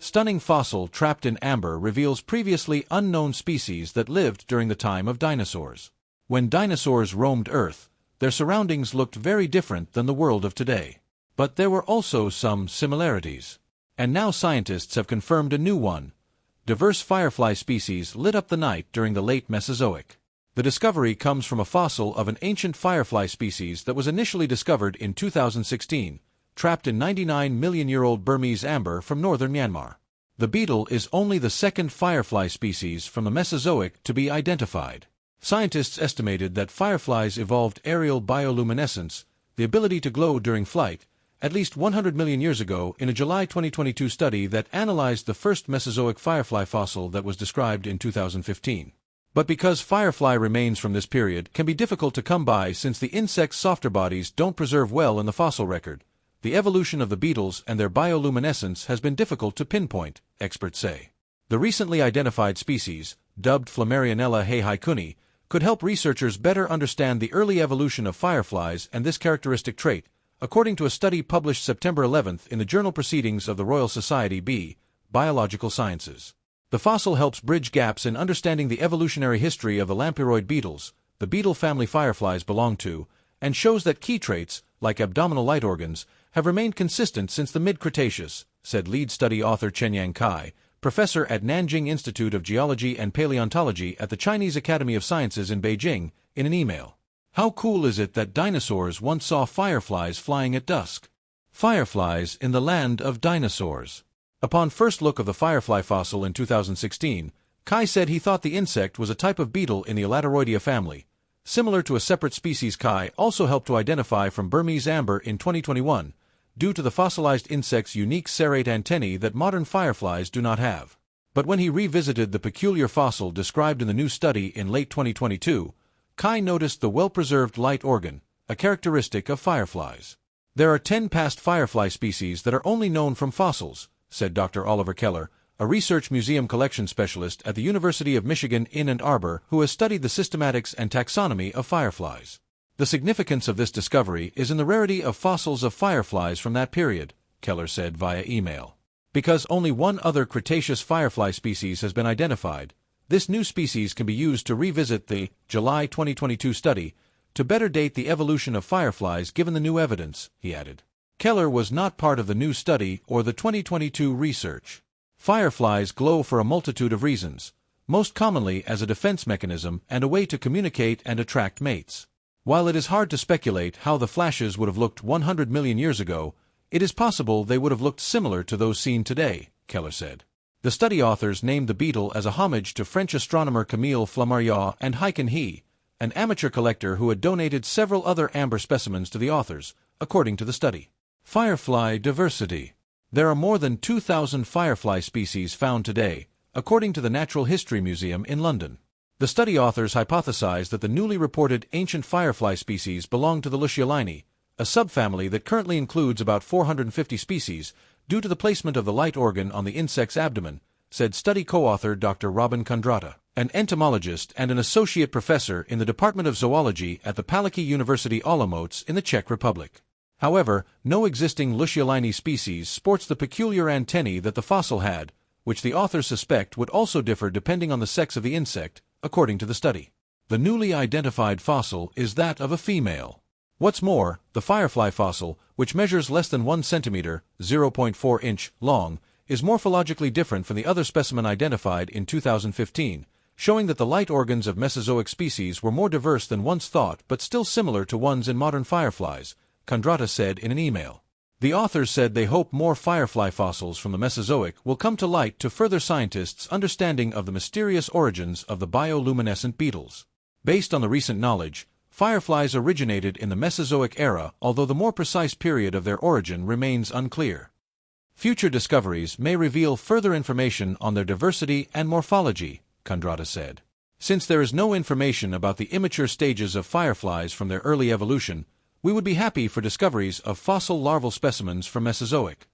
Stunning fossil trapped in amber reveals previously unknown species that lived during the time of dinosaurs. When dinosaurs roamed Earth, their surroundings looked very different than the world of today. But there were also some similarities. And now scientists have confirmed a new one. Diverse firefly species lit up the night during the late Mesozoic. The discovery comes from a fossil of an ancient firefly species that was initially discovered in 2016, trapped in 99-million-year-old Burmese amber from northern Myanmar. The beetle is only the second firefly species from the Mesozoic to be identified. Scientists estimated that fireflies evolved aerial bioluminescence, the ability to glow during flight, at least 100 million years ago in a July 2022 study that analyzed the first Mesozoic firefly fossil that was described in 2015. But because firefly remains from this period can be difficult to come by since the insect's softer bodies don't preserve well in the fossil record, the evolution of the beetles and their bioluminescence has been difficult to pinpoint, experts say. The recently identified species, dubbed Flammarianella haikuni, could help researchers better understand the early evolution of fireflies and this characteristic trait, according to a study published September 11 in the Journal Proceedings of the Royal Society B. Biological Sciences. The fossil helps bridge gaps in understanding the evolutionary history of the lampiroid beetles, the beetle family fireflies belong to, and shows that key traits, like abdominal light organs, have remained consistent since the mid-Cretaceous, said lead study author Chenyang Kai, professor at Nanjing Institute of Geology and Paleontology at the Chinese Academy of Sciences in Beijing, in an email. How cool is it that dinosaurs once saw fireflies flying at dusk? Fireflies in the land of dinosaurs. Upon first look of the firefly fossil in 2016, Kai said he thought the insect was a type of beetle in the Elateroidea family. Similar to a separate species Kai also helped to identify from Burmese amber in 2021, due to the fossilized insect's unique serrate antennae that modern fireflies do not have. But when he revisited the peculiar fossil described in the new study in late 2022, Kai noticed the well-preserved light organ, a characteristic of fireflies. There are 10 past firefly species that are only known from fossils, said Dr. Oliver Keller, a research museum collection specialist at the University of Michigan in Ann Arbor who has studied the systematics and taxonomy of fireflies. The significance of this discovery is in the rarity of fossils of fireflies from that period, Keller said via email. Because only one other Cretaceous firefly species has been identified, this new species can be used to revisit the July 2022 study to better date the evolution of fireflies given the new evidence, he added. Keller was not part of the new study or the 2022 research. Fireflies glow for a multitude of reasons, most commonly as a defense mechanism and a way to communicate and attract mates. While it is hard to speculate how the flashes would have looked 100 million years ago, it is possible they would have looked similar to those seen today, Keller said. The study authors named the beetle as a homage to French astronomer Camille Flammarion and Haikun He, an amateur collector who had donated several other amber specimens to the authors, according to the study. Firefly diversity. There are more than 2,000 firefly species found today, according to the Natural History Museum in London. The study authors hypothesized that the newly reported ancient firefly species belong to the Luciolini, a subfamily that currently includes about 450 species, due to the placement of the light organ on the insect's abdomen, said study co-author Dr. Robin Kondrata, an entomologist and an associate professor in the Department of Zoology at the Palacky University Olomouc in the Czech Republic. However, no existing Luciolini species sports the peculiar antennae that the fossil had, which the authors suspect would also differ depending on the sex of the insect, according to the study. The newly identified fossil is that of a female. What's more, the firefly fossil, which measures less than 1 centimeter (0.4 inch) long, is morphologically different from the other specimen identified in 2015, showing that the light organs of Mesozoic species were more diverse than once thought but still similar to ones in modern fireflies, Kondrata said in an email. The authors said they hope more firefly fossils from the Mesozoic will come to light to further scientists' understanding of the mysterious origins of the bioluminescent beetles. Based on the recent knowledge, fireflies originated in the Mesozoic era, although the more precise period of their origin remains unclear. Future discoveries may reveal further information on their diversity and morphology, Kondrata said. Since there is no information about the immature stages of fireflies from their early evolution, we would be happy for discoveries of fossil larval specimens from Mesozoic.